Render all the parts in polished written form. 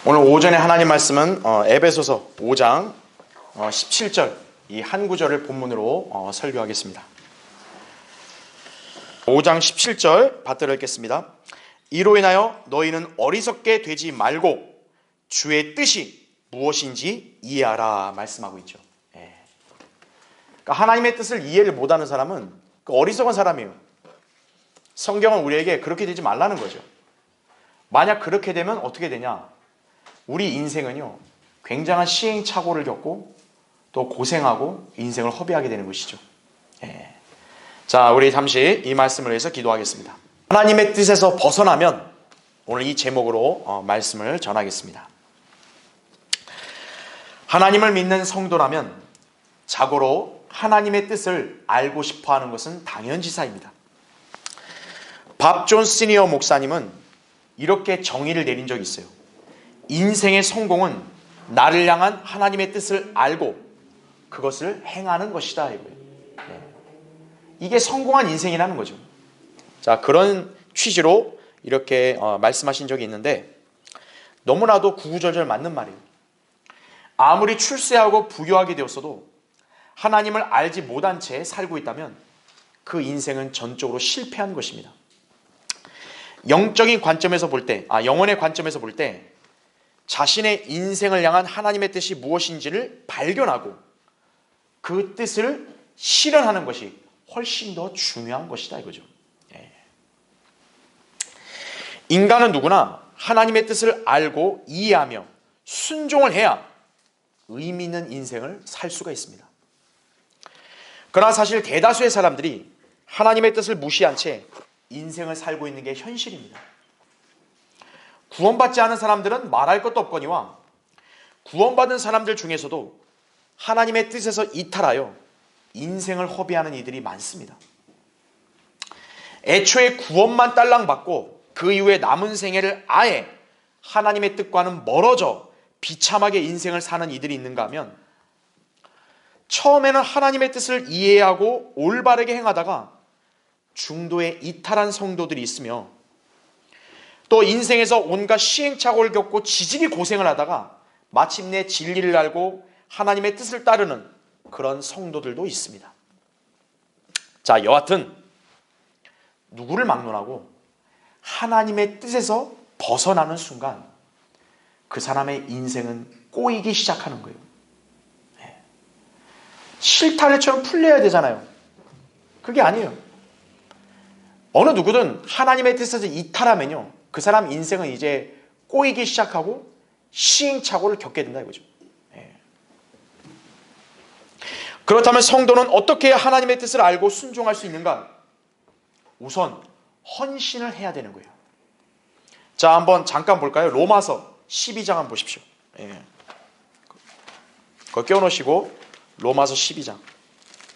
오늘 오전에 하나님 말씀은 에베소서 5장 17절 이 한 구절을 본문으로 설교하겠습니다. 5장 17절 받들어 읽겠습니다. 이로 인하여 너희는 어리석게 되지 말고 주의 뜻이 무엇인지 이해하라 말씀하고 있죠. 그러니까 하나님의 뜻을 이해를 못하는 사람은 어리석은 사람이에요. 성경은 우리에게 그렇게 되지 말라는 거죠. 만약 그렇게 되면 어떻게 되냐? 우리 인생은요, 굉장한 시행착오를 겪고 또 고생하고 인생을 허비하게 되는 것이죠. 자, 우리 잠시 이 말씀을 위해서 기도하겠습니다. 하나님의 뜻에서 벗어나면 오늘 이 제목으로 말씀을 전하겠습니다. 하나님을 믿는 성도라면 자고로 하나님의 뜻을 알고 싶어하는 것은 당연지사입니다. 밥 존 시니어 목사님은 이렇게 정의를 내린 적이 있어요. 인생의 성공은 나를 향한 하나님의 뜻을 알고 그것을 행하는 것이다 이거예요. 이게 성공한 인생이라는 거죠. 자, 그런 취지로 이렇게 말씀하신 적이 있는데 너무나도 구구절절 맞는 말이에요. 아무리 출세하고 부유하게 되었어도 하나님을 알지 못한 채 살고 있다면 그 인생은 전적으로 실패한 것입니다. 영적인 관점에서 볼 때, 영혼의 관점에서 볼 때 자신의 인생을 향한 하나님의 뜻이 무엇인지를 발견하고 그 뜻을 실현하는 것이 훨씬 더 중요한 것이다 이거죠. 인간은 누구나 하나님의 뜻을 알고 이해하며 순종을 해야 의미 있는 인생을 살 수가 있습니다. 그러나 사실 대다수의 사람들이 하나님의 뜻을 무시한 채 인생을 살고 있는 게 현실입니다. 구원받지 않은 사람들은 말할 것도 없거니와 구원받은 사람들 중에서도 하나님의 뜻에서 이탈하여 인생을 허비하는 이들이 많습니다. 애초에 구원만 딸랑받고 그 이후에 남은 생애를 아예 하나님의 뜻과는 멀어져 비참하게 인생을 사는 이들이 있는가 하면 처음에는 하나님의 뜻을 이해하고 올바르게 행하다가 중도에 이탈한 성도들이 있으며 또 인생에서 온갖 시행착오를 겪고 지질이 고생을 하다가 마침내 진리를 알고 하나님의 뜻을 따르는 그런 성도들도 있습니다. 자, 여하튼 누구를 막론하고 하나님의 뜻에서 벗어나는 순간 그 사람의 인생은 꼬이기 시작하는 거예요. 실타래처럼 풀려야 되잖아요. 그게 아니에요. 어느 누구든 하나님의 뜻에서 이탈하면요, 그 사람 인생은 이제 꼬이기 시작하고 시행착오를 겪게 된다 이거죠. 그렇다면 성도는 어떻게 하나님의 뜻을 알고 순종할 수 있는가? 우선 헌신을 해야 되는 거예요. 자, 한번 잠깐 볼까요? 로마서 12장 한번 보십시오. 그거 껴놓으시고 로마서 12장.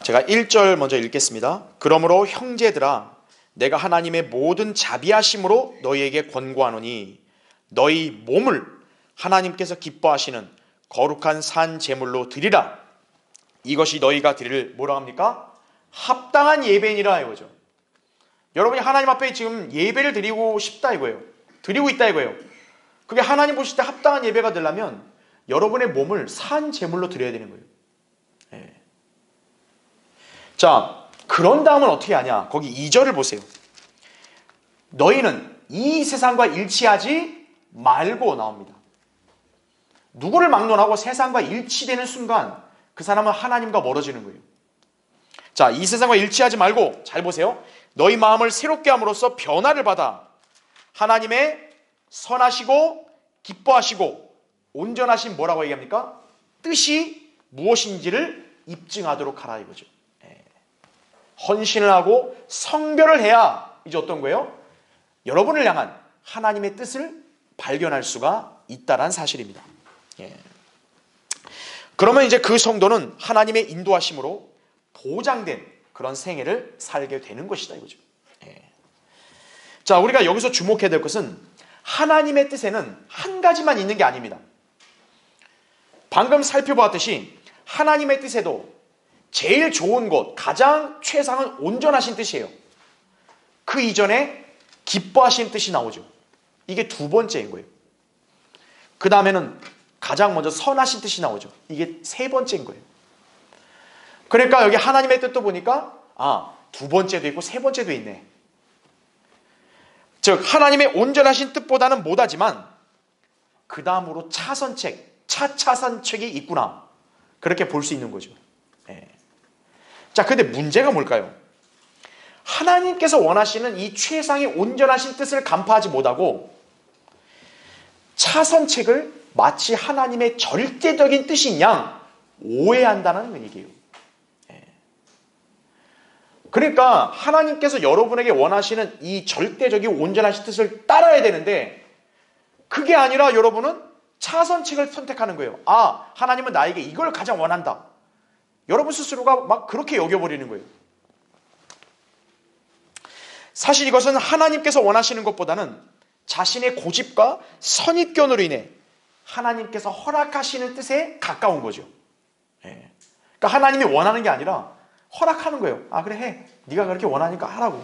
제가 1절 먼저 읽겠습니다. 그러므로 형제들아, 내가 하나님의 모든 자비하심으로 너희에게 권고하노니 너희 몸을 하나님께서 기뻐하시는 거룩한 산 제물로 드리라. 이것이 너희가 드릴 뭐라고 합니까? 합당한 예배니라 이거죠. 여러분이 하나님 앞에 지금 예배를 드리고 싶다 이거예요. 드리고 있다 이거예요. 그게 하나님 보실 때 합당한 예배가 되려면 여러분의 몸을 산 제물로 드려야 되는 거예요. 자, 그런 다음은 어떻게 하냐? 거기 2절을 보세요. 너희는 이 세상과 일치하지 말고 나옵니다. 누구를 막론하고 세상과 일치되는 순간 그 사람은 하나님과 멀어지는 거예요. 자, 이 세상과 일치하지 말고 잘 보세요. 너희 마음을 새롭게 함으로써 변화를 받아 하나님의 선하시고 기뻐하시고 온전하신 뭐라고 얘기합니까? 뜻이 무엇인지를 입증하도록 하라 이거죠. 헌신을 하고 성별을 해야 이제 어떤 거예요? 여러분을 향한 하나님의 뜻을 발견할 수가 있다는 사실입니다. 그러면 이제 그 성도는 하나님의 인도하심으로 보장된 그런 생애를 살게 되는 것이다 이거죠. 자, 우리가 여기서 주목해야 될 것은 하나님의 뜻에는 한 가지만 있는 게 아닙니다. 방금 살펴보았듯이 하나님의 뜻에도 제일 좋은 것, 가장 최상은 온전하신 뜻이에요. 그 이전에 기뻐하시는 뜻이 나오죠. 이게 두 번째인 거예요. 그 다음에는 가장 먼저 선하신 뜻이 나오죠. 이게 세 번째인 거예요. 그러니까 여기 하나님의 뜻도 보니까 두 번째도 있고 세 번째도 있네. 즉 하나님의 온전하신 뜻보다는 못하지만 그 다음으로 차선책, 차차선책이 있구나. 그렇게 볼 수 있는 거죠. 자, 근데 문제가 뭘까요? 하나님께서 원하시는 이 최상의 온전하신 뜻을 간파하지 못하고 차선책을 마치 하나님의 절대적인 뜻인 양 오해한다는 얘기예요. 그러니까 하나님께서 여러분에게 원하시는 이 절대적인 온전하신 뜻을 따라야 되는데 그게 아니라 여러분은 차선책을 선택하는 거예요. 하나님은 나에게 이걸 가장 원한다. 여러분 스스로가 막 그렇게 여겨버리는 거예요. 사실 이것은 하나님께서 원하시는 것보다는 자신의 고집과 선입견으로 인해 하나님께서 허락하시는 뜻에 가까운 거죠. 그러니까 하나님이 원하는 게 아니라 허락하는 거예요. 그래 해. 네가 그렇게 원하니까 하라고.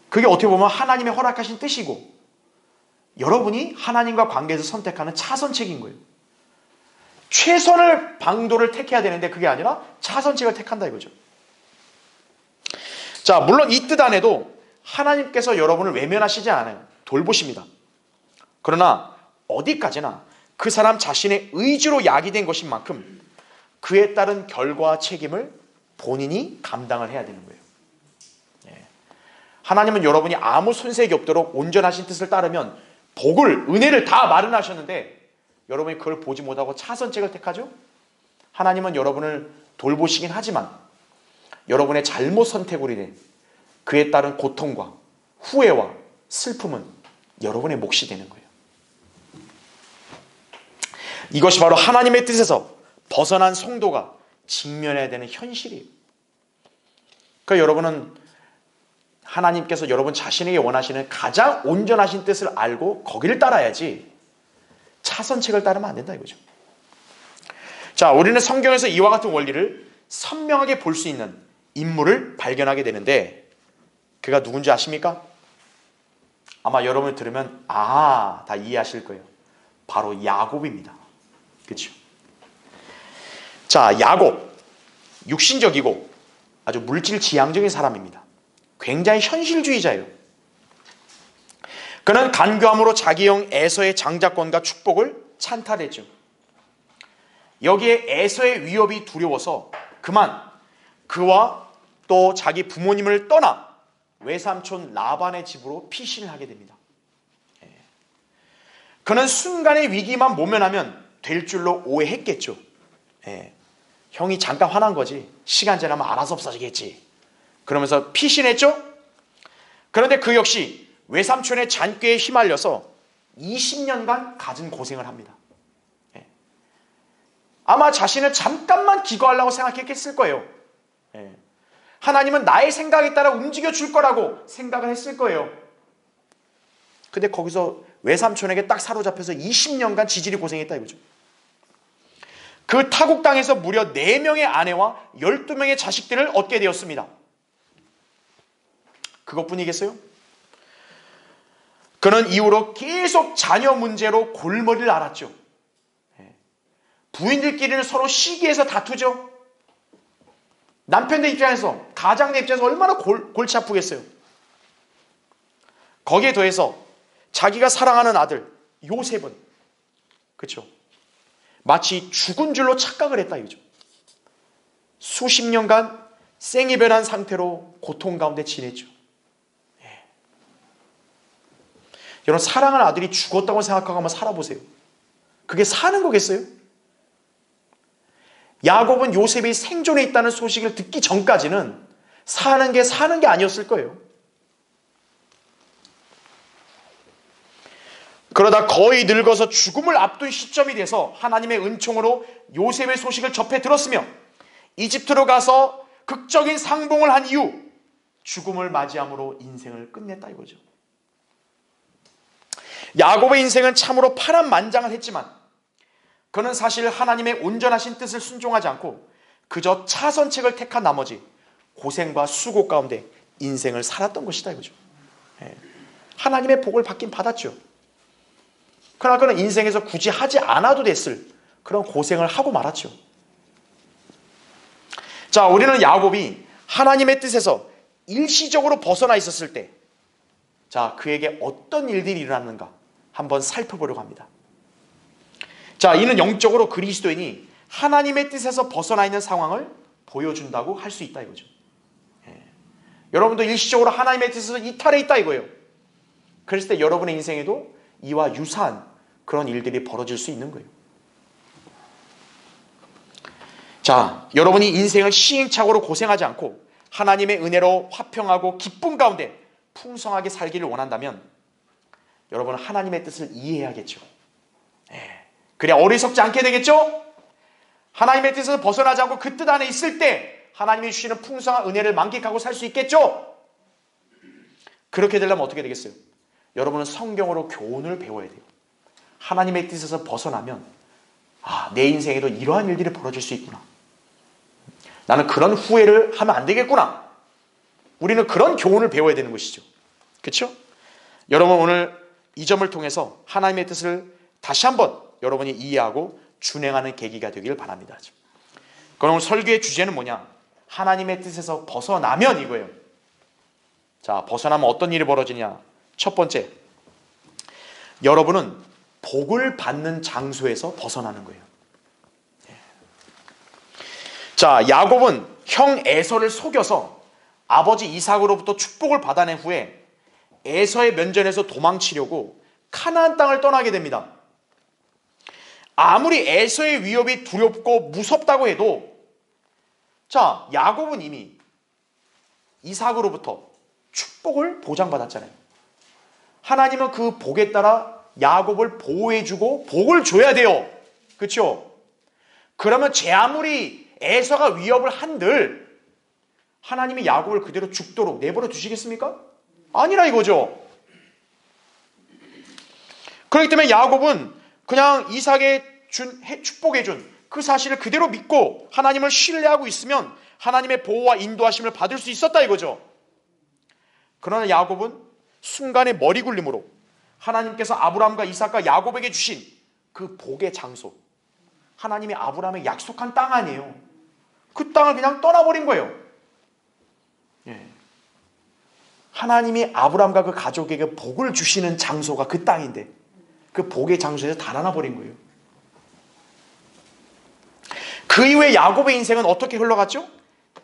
그게 어떻게 보면 하나님의 허락하신 뜻이고 여러분이 하나님과 관계에서 선택하는 차선책인 거예요. 최선을 방도를 택해야 되는데 그게 아니라 차선책을 택한다 이거죠. 자, 물론 이 뜻 안에도 하나님께서 여러분을 외면하시지 않아요. 돌보십니다. 그러나 어디까지나 그 사람 자신의 의지로 야기된 것인 만큼 그에 따른 결과와 책임을 본인이 감당을 해야 되는 거예요. 하나님은 여러분이 아무 손색이 없도록 온전하신 뜻을 따르면 복을, 은혜를 다 마련하셨는데 여러분이 그걸 보지 못하고 차선책을 택하죠? 하나님은 여러분을 돌보시긴 하지만 여러분의 잘못 선택으로 인해 그에 따른 고통과 후회와 슬픔은 여러분의 몫이 되는 거예요. 이것이 바로 하나님의 뜻에서 벗어난 성도가 직면해야 되는 현실이에요. 그러니까 여러분은 하나님께서 여러분 자신에게 원하시는 가장 온전하신 뜻을 알고 거기를 따라야지 차선책을 따르면 안 된다 이거죠. 자, 우리는 성경에서 이와 같은 원리를 선명하게 볼 수 있는 인물을 발견하게 되는데 그가 누군지 아십니까? 아마 여러분이 들으면 다 이해하실 거예요. 바로 야곱입니다. 그렇죠? 자, 야곱 육신적이고 아주 물질 지향적인 사람입니다. 굉장히 현실주의자예요. 그는 간교함으로 자기 형 에서의 장자권과 축복을 찬탈했죠. 여기에 에서의 위협이 두려워서 그만 그와 또 자기 부모님을 떠나 외삼촌 라반의 집으로 피신을 하게 됩니다. 그는 순간의 위기만 모면하면 될 줄로 오해했겠죠. 형이 잠깐 화난 거지. 시간 지나면 알아서 없어지겠지. 그러면서 피신했죠. 그런데 그 역시 외삼촌의 잔꾀에 휘말려서 20년간 갖은 고생을 합니다. 아마 자신을 잠깐만 기거하려고 생각했을 거예요. 하나님은 나의 생각에 따라 움직여 줄 거라고 생각을 했을 거예요. 근데 거기서 외삼촌에게 딱 사로잡혀서 20년간 지질이 고생했다 이거죠. 그 타국 땅에서 무려 4명의 아내와 12명의 자식들을 얻게 되었습니다. 그것뿐이겠어요? 그는 이후로 계속 자녀 문제로 골머리를 앓았죠. 부인들끼리는 서로 시기해서 다투죠. 남편들 입장에서, 가장들 입장에서 얼마나 골치 아프겠어요. 거기에 더해서 자기가 사랑하는 아들 요셉은 그렇죠. 마치 죽은 줄로 착각을 했다 이거죠. 수십 년간 생이별한 상태로 고통 가운데 지냈죠. 여러분, 사랑하는 아들이 죽었다고 생각하고 한번 살아보세요. 그게 사는 거겠어요? 야곱은 요셉이 생존해 있다는 소식을 듣기 전까지는 사는 게 아니었을 거예요. 그러다 거의 늙어서 죽음을 앞둔 시점이 돼서 하나님의 은총으로 요셉의 소식을 접해 들었으며 이집트로 가서 극적인 상봉을 한 이후 죽음을 맞이함으로 인생을 끝냈다 이거죠. 야곱의 인생은 참으로 파란만장을 했지만 그는 사실 하나님의 온전하신 뜻을 순종하지 않고 그저 차선책을 택한 나머지 고생과 수고 가운데 인생을 살았던 것이다 이거죠. 하나님의 복을 받긴 받았죠. 그러나 그는 인생에서 굳이 하지 않아도 됐을 그런 고생을 하고 말았죠. 자, 우리는 야곱이 하나님의 뜻에서 일시적으로 벗어나 있었을 때, 자, 그에게 어떤 일들이 일어났는가 한번 살펴보려고 합니다. 자, 이는 영적으로 그리스도인이 하나님의 뜻에서 벗어나 있는 상황을 보여준다고 할 수 있다 이거죠. 여러분도 일시적으로 하나님의 뜻에서 이탈해 있다 이거예요. 그랬을 때 여러분의 인생에도 이와 유사한 그런 일들이 벌어질 수 있는 거예요. 자, 여러분이 인생을 시행착오로 고생하지 않고 하나님의 은혜로 화평하고 기쁨 가운데 풍성하게 살기를 원한다면 여러분은 하나님의 뜻을 이해해야겠죠. 그래야 어리석지 않게 되겠죠. 하나님의 뜻에서 벗어나지 않고 그 뜻 안에 있을 때 하나님이 주시는 풍성한 은혜를 만끽하고 살 수 있겠죠. 그렇게 되려면 어떻게 되겠어요? 여러분은 성경으로 교훈을 배워야 돼요. 하나님의 뜻에서 벗어나면 내 인생에도 이러한 일들이 벌어질 수 있구나. 나는 그런 후회를 하면 안 되겠구나. 우리는 그런 교훈을 배워야 되는 것이죠. 그렇죠? 여러분 오늘 이 점을 통해서 하나님의 뜻을 다시 한번 여러분이 이해하고 준행하는 계기가 되길 바랍니다. 그럼 오늘 설교의 주제는 뭐냐? 하나님의 뜻에서 벗어나면 이거예요. 자, 벗어나면 어떤 일이 벌어지냐? 첫 번째, 여러분은 복을 받는 장소에서 벗어나는 거예요. 자, 야곱은 형 에서를 속여서 아버지 이삭으로부터 축복을 받아낸 후에 에서의 면전에서 도망치려고 가나안 땅을 떠나게 됩니다. 아무리 에서의 위협이 두렵고 무섭다고 해도 자, 야곱은 이미 이삭으로부터 축복을 보장받았잖아요. 하나님은 그 복에 따라 야곱을 보호해주고 복을 줘야 돼요. 그렇죠? 그러면 제 아무리 에서가 위협을 한들 하나님이 야곱을 그대로 죽도록 내버려 두시겠습니까? 아니라 이거죠. 그렇기 때문에 야곱은 그냥 이삭의 축복해준 그 사실을 그대로 믿고 하나님을 신뢰하고 있으면 하나님의 보호와 인도하심을 받을 수 있었다 이거죠. 그러나 야곱은 순간의 머리 굴림으로 하나님께서 아브라함과 이삭과 야곱에게 주신 그 복의 장소, 하나님이 아브라함에게 약속한 땅 아니에요. 그 땅을 그냥 떠나버린 거예요. 하나님이 아브라함과 그 가족에게 복을 주시는 장소가 그 땅인데 그 복의 장소에서 달아나 버린 거예요. 그 이후에 야곱의 인생은 어떻게 흘러갔죠?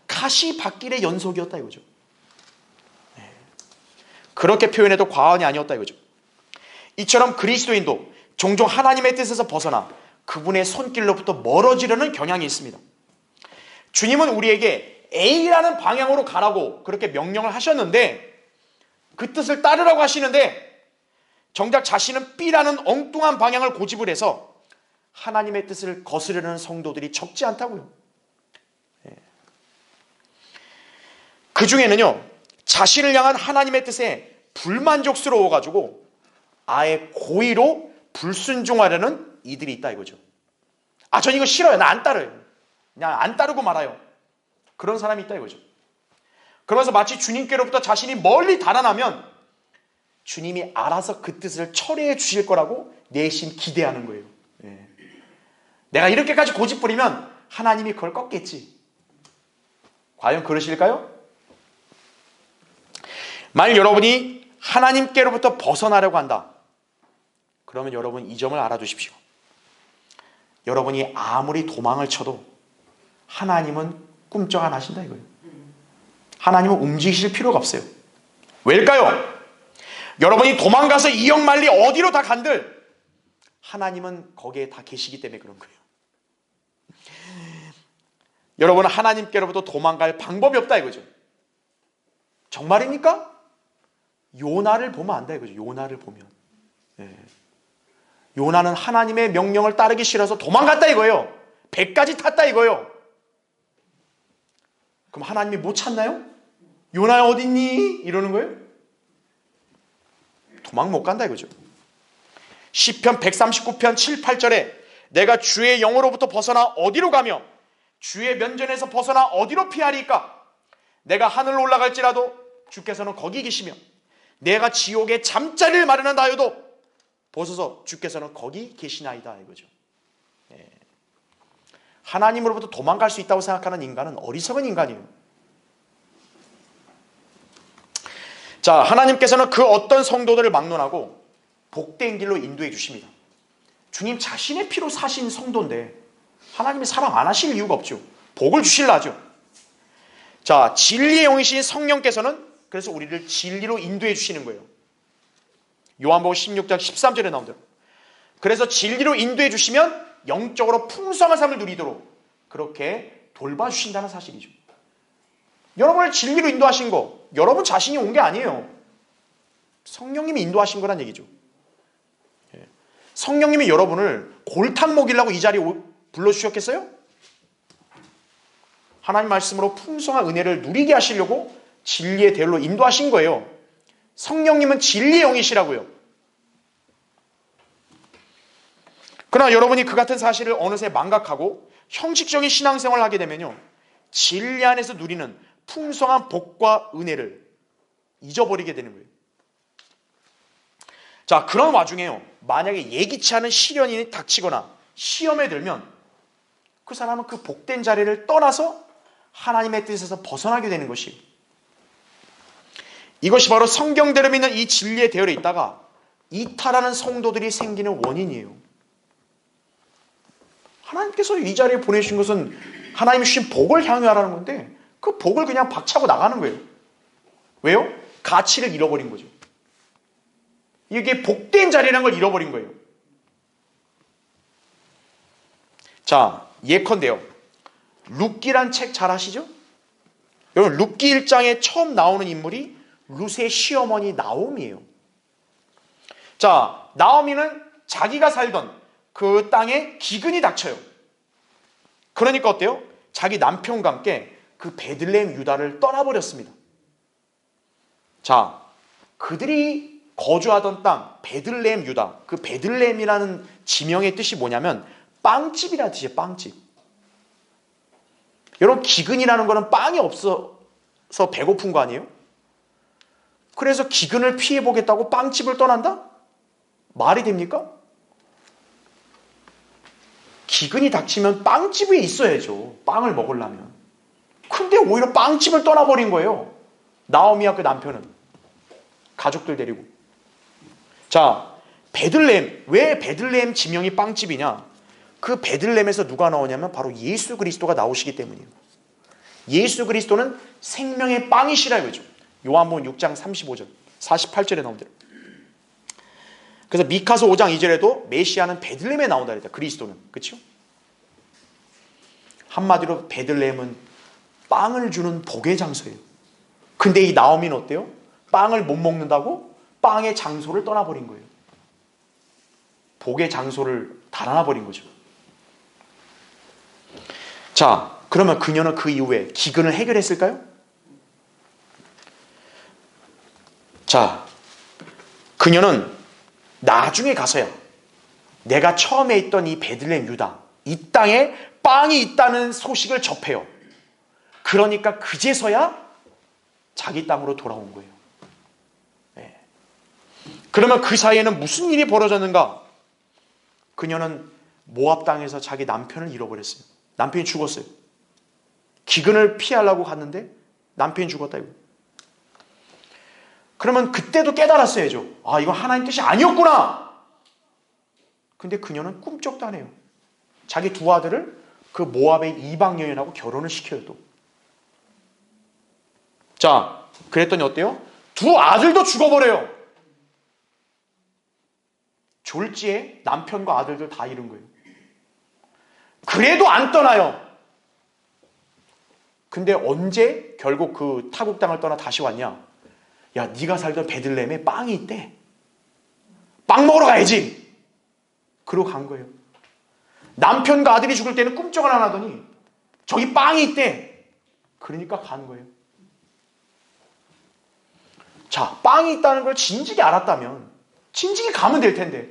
가시밭길의 연속이었다 이거죠. 그렇게 표현해도 과언이 아니었다 이거죠. 이처럼 그리스도인도 종종 하나님의 뜻에서 벗어나 그분의 손길로부터 멀어지려는 경향이 있습니다. 주님은 우리에게 A라는 방향으로 가라고 그렇게 명령을 하셨는데 그 뜻을 따르라고 하시는데 정작 자신은 B라는 엉뚱한 방향을 고집을 해서 하나님의 뜻을 거스르는 성도들이 적지 않다고요. 그 중에는요, 자신을 향한 하나님의 뜻에 불만족스러워가지고 아예 고의로 불순종하려는 이들이 있다 이거죠. 전 이거 싫어요. 나 안 따르요. 그냥 안 따르고 말아요. 그런 사람이 있다 이거죠. 그러면서 마치 주님께로부터 자신이 멀리 달아나면 주님이 알아서 그 뜻을 처리해 주실 거라고 내심 기대하는 거예요. 내가 이렇게까지 고집 부리면 하나님이 그걸 꺾겠지. 과연 그러실까요? 만일 여러분이 하나님께로부터 벗어나려고 한다. 그러면 여러분 이 점을 알아두십시오. 여러분이 아무리 도망을 쳐도 하나님은 꿈쩍 안 하신다 이거예요. 하나님은 움직이실 필요가 없어요. 왜일까요? 여러분이 도망가서 이역만리 어디로 다 간들 하나님은 거기에 다 계시기 때문에 그런 거예요. 여러분은 하나님께로부터 도망갈 방법이 없다 이거죠. 정말입니까? 요나를 보면 안다 이거죠. 요나를 보면. 요나는 하나님의 명령을 따르기 싫어서 도망갔다 이거예요. 배까지 탔다 이거예요. 그럼 하나님이 못 찾나요? 요나야 어딨니? 이러는 거예요? 도망 못 간다 이거죠. 시편 139편 7, 8절에 내가 주의 영으로부터 벗어나 어디로 가며 주의 면전에서 벗어나 어디로 피하리까? 내가 하늘로 올라갈지라도 주께서는 거기 계시며 내가 지옥에 잠자리를 마련한다 하여도 보소서 주께서는 거기 계시나이다 이거죠. 하나님으로부터 도망갈 수 있다고 생각하는 인간은 어리석은 인간이에요. 자, 하나님께서는 그 어떤 성도들을 막론하고 복된 길로 인도해 주십니다. 주님 자신의 피로 사신 성도인데 하나님이 사랑 안 하실 이유가 없죠. 복을 주실라 하죠. 자, 진리의 영이신 성령께서는 그래서 우리를 진리로 인도해 주시는 거예요. 요한복음 16장 13절에 나온 대로. 그래서 진리로 인도해 주시면 영적으로 풍성한 삶을 누리도록 그렇게 돌봐주신다는 사실이죠. 여러분을 진리로 인도하신 거 여러분 자신이 온 게 아니에요. 성령님이 인도하신 거란 얘기죠. 성령님이 여러분을 골탕 먹이려고 이 자리에 불러주셨겠어요? 하나님 말씀으로 풍성한 은혜를 누리게 하시려고 진리의 대로 인도하신 거예요. 성령님은 진리의 영이시라고요. 그러나 여러분이 그 같은 사실을 어느새 망각하고 형식적인 신앙생활을 하게 되면요, 진리 안에서 누리는 풍성한 복과 은혜를 잊어버리게 되는 거예요. 자, 그런 와중에요, 만약에 예기치 않은 시련이 닥치거나 시험에 들면 그 사람은 그 복된 자리를 떠나서 하나님의 뜻에서 벗어나게 되는 것이에요. 이것이 바로 성경대로 믿는 이 진리의 대열에 있다가 이탈하는 성도들이 생기는 원인이에요. 하나님께서 이 자리에 보내주신 것은 하나님이 주신 복을 향유하라는 건데 그 복을 그냥 박차고 나가는 거예요. 왜요? 가치를 잃어버린 거죠. 이게 복된 자리라는 걸 잃어버린 거예요. 자, 예컨대요, 룻기란 책 잘 아시죠? 여러분, 룻기 1장에 처음 나오는 인물이 룻의 시어머니 나오미예요. 자, 나오미는 자기가 살던 그 땅에 기근이 닥쳐요. 그러니까 어때요? 자기 남편과 함께 그 베들레헴 유다를 떠나버렸습니다. 자, 그들이 거주하던 땅 베들레헴 유다, 그 베들레헴이라는 지명의 뜻이 뭐냐면 빵집이라는 뜻이에요. 빵집. 여러분, 기근이라는 거는 빵이 없어서 배고픈 거 아니에요? 그래서 기근을 피해보겠다고 빵집을 떠난다? 말이 됩니까? 기근이 닥치면 빵집에 있어야죠. 빵을 먹으려면. 근데 오히려 빵집을 떠나버린 거예요. 나오미와 그 남편은. 가족들 데리고. 자, 베들레헴. 왜 베들레헴 지명이 빵집이냐? 그 베들레헴에서 누가 나오냐면 바로 예수 그리스도가 나오시기 때문이에요. 예수 그리스도는 생명의 빵이시라 이거죠. 요한복음 6장 35절, 48절에 나온 대로. 그래서 미카서 5장 2절에도 메시아는 베들레헴에 나온다 그랬다. 그리스도는. 그렇죠? 한마디로 베들레헴은 빵을 주는 복의 장소예요. 근데 이 나오미는 어때요? 빵을 못 먹는다고 빵의 장소를 떠나버린 거예요. 복의 장소를 달아나버린 거죠. 자, 그러면 그녀는 그 이후에 기근을 해결했을까요? 자, 그녀는 나중에 가서야 내가 처음에 있던 이 베들레헴 유다, 이 땅에 빵이 있다는 소식을 접해요. 그러니까 그제서야 자기 땅으로 돌아온 거예요. 네. 그러면 그 사이에는 무슨 일이 벌어졌는가? 그녀는 모압 땅에서 자기 남편을 잃어버렸어요. 남편이 죽었어요. 기근을 피하려고 갔는데 남편이 죽었다 이거. 그러면 그때도 깨달았어야죠. 아, 이건 하나님 뜻이 아니었구나. 근데 그녀는 꿈쩍도 안 해요. 자기 두 아들을 그 모압의 이방 여인하고 결혼을 시켜요 또. 자, 그랬더니 어때요? 두 아들도 죽어버려요. 졸지에 남편과 아들들 다 잃은 거예요. 그래도 안 떠나요. 근데 언제 결국 그 타국 땅을 떠나 다시 왔냐? 야, 네가 살던 베들레헴에 빵이 있대. 빵 먹으러 가야지. 그러고 간 거예요. 남편과 아들이 죽을 때는 꿈쩍을 안 하더니 저기 빵이 있대. 그러니까 간 거예요. 자, 빵이 있다는 걸 진즉에 알았다면 진즉에 가면 될 텐데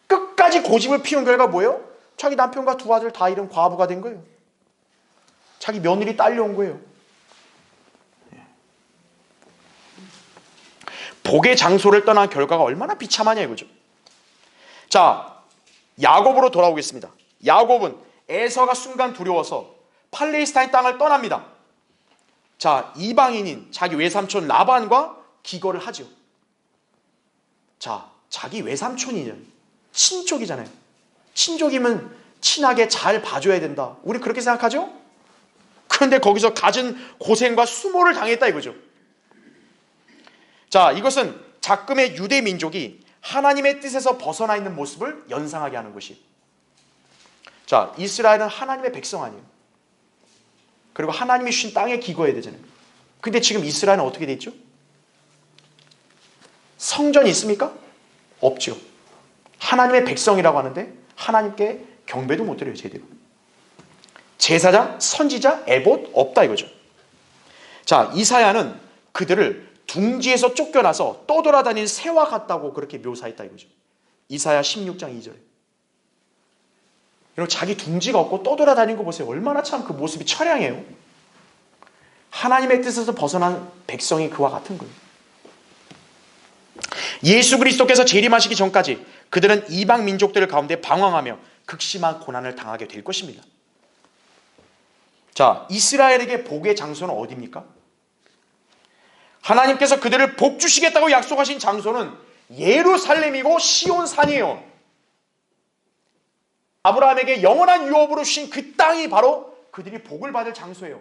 끝까지 고집을 피운 결과 뭐예요? 자기 남편과 두 아들 다 잃은 과부가 된 거예요. 자기 며느리 딸려온 거예요. 복의 장소를 떠난 결과가 얼마나 비참하냐 이거죠. 자, 야곱으로 돌아오겠습니다. 야곱은 에서가 순간 두려워서 팔레스타인 땅을 떠납니다. 자, 이방인인 자기 외삼촌 라반과 기거를 하죠. 자, 자기 외삼촌이냐, 친족이잖아요. 친족이면 친하게 잘 봐줘야 된다. 우리 그렇게 생각하죠? 그런데 거기서 갖은 고생과 수모를 당했다 이거죠. 자, 이것은 작금의 유대 민족이 하나님의 뜻에서 벗어나 있는 모습을 연상하게 하는 것이. 자, 이스라엘은 하나님의 백성 아니에요. 그리고 하나님이 주신 땅에 기거해야 되잖아요. 근데 지금 이스라엘은 어떻게 돼 있죠? 성전이 있습니까? 없죠. 하나님의 백성이라고 하는데 하나님께 경배도 못 드려요, 제대로. 제사장, 선지자, 에봇 없다 이거죠. 자, 이사야는 그들을 둥지에서 쫓겨나서 떠돌아다니는 새와 같다고 그렇게 묘사했다 이거죠. 이사야 16장 2절에. 여러분, 자기 둥지가 없고 떠돌아다니는 거 보세요. 얼마나 참 그 모습이 처량해요. 하나님의 뜻에서 벗어난 백성이 그와 같은 거예요. 예수 그리스도께서 재림하시기 전까지 그들은 이방 민족들 가운데 방황하며 극심한 고난을 당하게 될 것입니다. 자, 이스라엘에게 복의 장소는 어디입니까? 하나님께서 그들을 복 주시겠다고 약속하신 장소는 예루살렘이고 시온산이에요. 아브라함에게 영원한 유업으로 주신 그 땅이 바로 그들이 복을 받을 장소예요.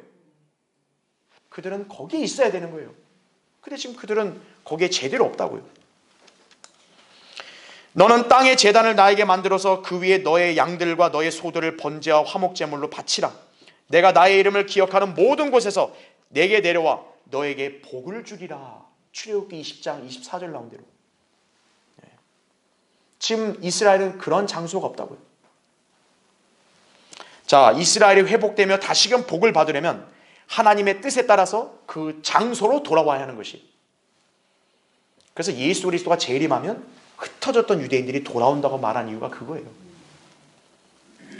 그들은 거기에 있어야 되는 거예요. 근데 지금 그들은 거기에 제대로 없다고요. 너는 땅의 제단을 나에게 만들어서 그 위에 너의 양들과 너의 소들을 번제와 화목제물로 바치라. 내가 나의 이름을 기억하는 모든 곳에서 내게 내려와 너에게 복을 주리라. 출애굽기 20장 24절 나온 대로. 지금 이스라엘은 그런 장소가 없다고요. 자, 이스라엘이 회복되며 다시금 복을 받으려면 하나님의 뜻에 따라서 그 장소로 돌아와야 하는 것이. 그래서 예수 그리스도가 재림하면 흩어졌던 유대인들이 돌아온다고 말한 이유가 그거예요.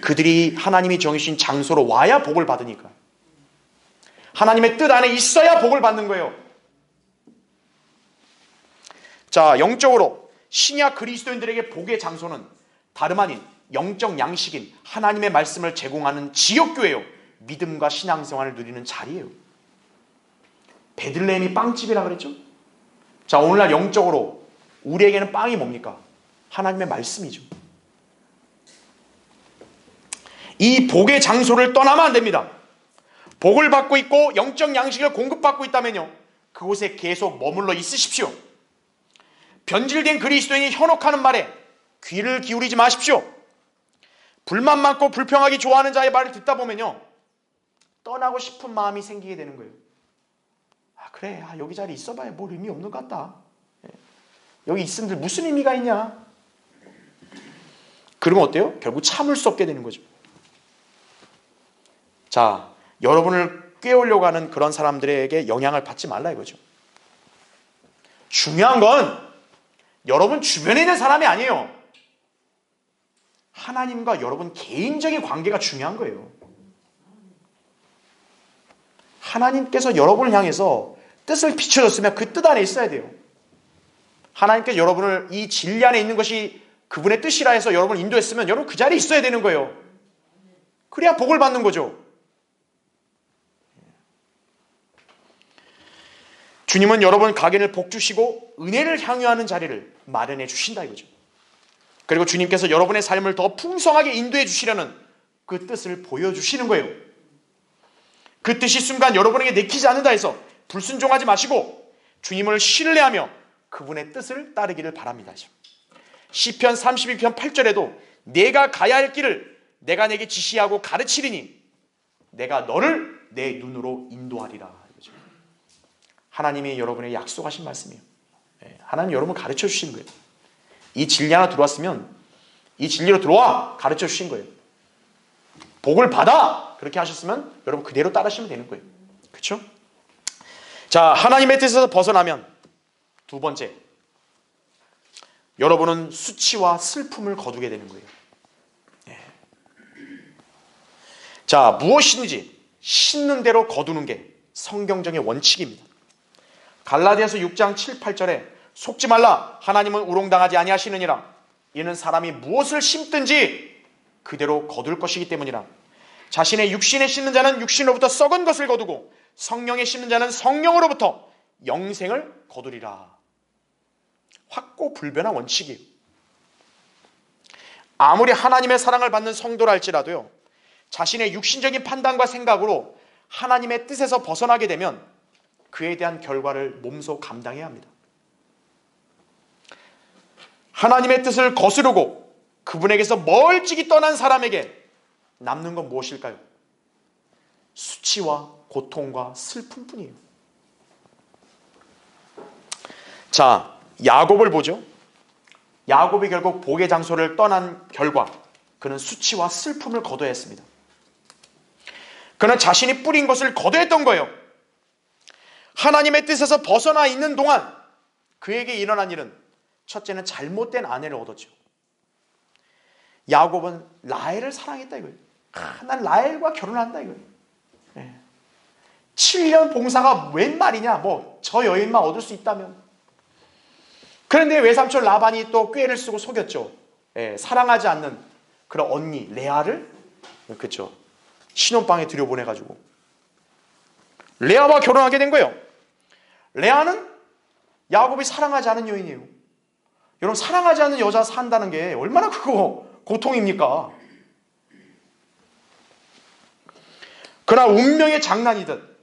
그들이 하나님이 정해주신 장소로 와야 복을 받으니까. 하나님의 뜻 안에 있어야 복을 받는 거예요. 자, 영적으로 신약 그리스도인들에게 복의 장소는 다름 아닌 영적 양식인 하나님의 말씀을 제공하는 지역교회요. 믿음과 신앙생활을 누리는 자리예요. 베들레헴이 빵집이라 그랬죠? 자, 오늘날 영적으로 우리에게는 빵이 뭡니까? 하나님의 말씀이죠. 이 복의 장소를 떠나면 안 됩니다. 복을 받고 있고 영적 양식을 공급받고 있다면요, 그곳에 계속 머물러 있으십시오. 변질된 그리스도인이 현혹하는 말에 귀를 기울이지 마십시오. 불만 많고 불평하기 좋아하는 자의 말을 듣다 보면요, 떠나고 싶은 마음이 생기게 되는 거예요. 아, 그래, 여기 자리 있어봐야 뭘 의미 없는 것 같다. 여기 있음들 무슨 의미가 있냐. 그러면 어때요? 결국 참을 수 없게 되는 거죠. 자, 여러분을 깨우려고 하는 그런 사람들에게 영향을 받지 말라 이거죠. 중요한 건 여러분 주변에 있는 사람이 아니에요. 하나님과 여러분 개인적인 관계가 중요한 거예요. 하나님께서 여러분을 향해서 뜻을 비춰줬으면 그 뜻 안에 있어야 돼요. 하나님께서 여러분을 이 진리 안에 있는 것이 그분의 뜻이라 해서 여러분을 인도했으면 여러분 그 자리에 있어야 되는 거예요. 그래야 복을 받는 거죠. 주님은 여러분 각인을 복 주시고 은혜를 향유하는 자리를 마련해 주신다 이거죠. 그리고 주님께서 여러분의 삶을 더 풍성하게 인도해 주시려는 그 뜻을 보여주시는 거예요. 그 뜻이 순간 여러분에게 내키지 않는다 해서 불순종하지 마시고 주님을 신뢰하며 그분의 뜻을 따르기를 바랍니다. 시편 32편 8절에도 내가 가야 할 길을 내가 내게 지시하고 가르치리니 내가 너를 내 눈으로 인도하리라. 하나님이 여러분에게 약속하신 말씀이에요. 하나님 여러분 가르쳐 주신 거예요. 이 진리 하나 들어왔으면 이 진리로 들어와 가르쳐 주신 거예요. 복을 받아 그렇게 하셨으면 여러분 그대로 따르시면 되는 거예요. 그렇죠? 자, 하나님의 뜻에서 벗어나면 두 번째, 여러분은 수치와 슬픔을 거두게 되는 거예요. 자, 무엇이든지 심는 대로 거두는 게 성경적인 원칙입니다. 갈라디아서 6장 7, 8절에 속지 말라 하나님은 우롱당하지 아니하시느니라. 이는 사람이 무엇을 심든지 그대로 거둘 것이기 때문이라. 자신의 육신에 심는 자는 육신으로부터 썩은 것을 거두고 성령에 심는 자는 성령으로부터 영생을 거두리라. 확고불변한 원칙이에요. 아무리 하나님의 사랑을 받는 성도라 할지라도요, 자신의 육신적인 판단과 생각으로 하나님의 뜻에서 벗어나게 되면 그에 대한 결과를 몸소 감당해야 합니다. 하나님의 뜻을 거스르고 그분에게서 멀찍이 떠난 사람에게 남는 건 무엇일까요? 수치와 고통과 슬픔뿐이에요. 자, 야곱을 보죠. 야곱이 결국 복의 장소를 떠난 결과 그는 수치와 슬픔을 거둬야 했습니다. 그는 자신이 뿌린 것을 거둬야 했던 거예요. 하나님의 뜻에서 벗어나 있는 동안 그에게 일어난 일은 첫째는 잘못된 아내를 얻었죠. 야곱은 라헬을 사랑했다 이거예요. 난 라헬과 결혼한다 이거예요. 7년 봉사가 웬 말이냐, 저 여인만 얻을 수 있다면. 그런데 외삼촌 라반이 또 꾀를 쓰고 속였죠. 사랑하지 않는 그런 언니 레아를, 그렇죠, 신혼방에 들여보내가지고 레아와 결혼하게 된 거예요. 레아는 야곱이 사랑하지 않은 여인이에요. 여러분, 사랑하지 않는 여자 산다는 게 얼마나 그거 고통입니까? 그러나 운명의 장난이듯